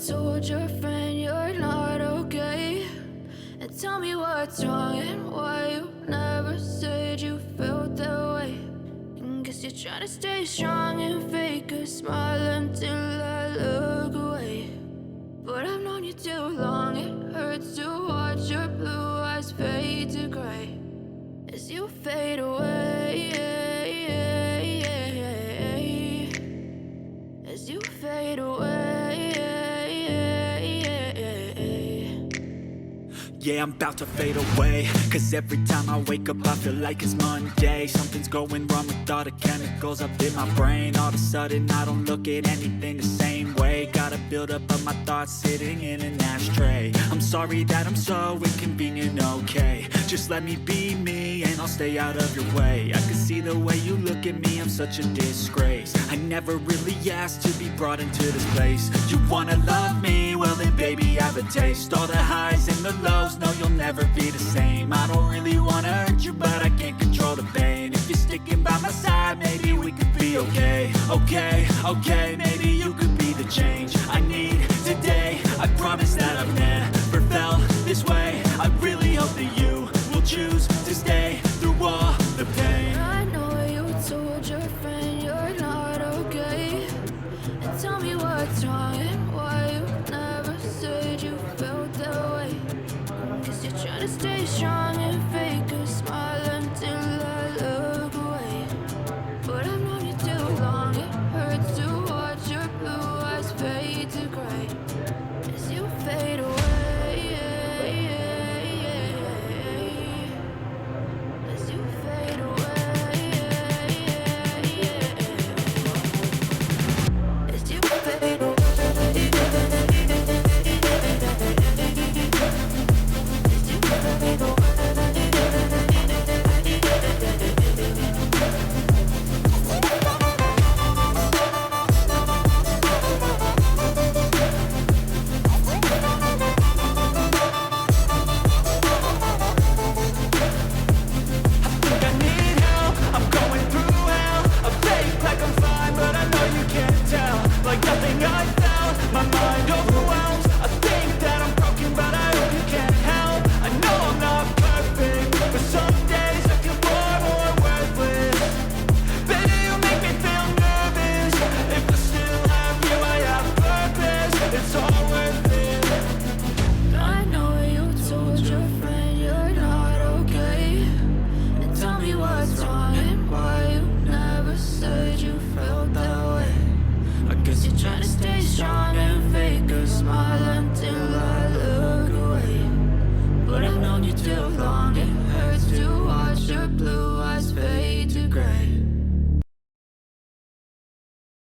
told your friend you're not okay? And tell me what's wrong and why you never said you felt that way. And guess you're trying to stay strong and fake a smile until I look away. But I've known you too long, it hurts to watch your blue eyes fade to gray as you fade away, as you fade away. Yeah, I'm about to fade away, cause every time I wake up I feel like it's Monday. Something's going wrong with all the chemicals up in my brain. All of a sudden I don't look at anything the same way. Got a buildup of my thoughts sitting in an ashtray. I'm sorry that I'm so inconvenient, okay? Just let me be me and I'll stay out of your way. I can see the way you look at me, I'm such a disgrace. I never really asked to be brought into this place. You wanna love me? Well then baby I have a taste. All the highs and the lows, no you'll never be the same. I don't really wanna hurt you but I can't control the pain. If you're sticking by my side maybe we could be okay. Okay, maybe you could be the change I need today. I promise that I've never felt this way. I really hope that you will choose to stay through all the pain. I know you told your friend you're not okay. And tell me what's wrong and why you never said you felt that way. Guess you're trying to stay strong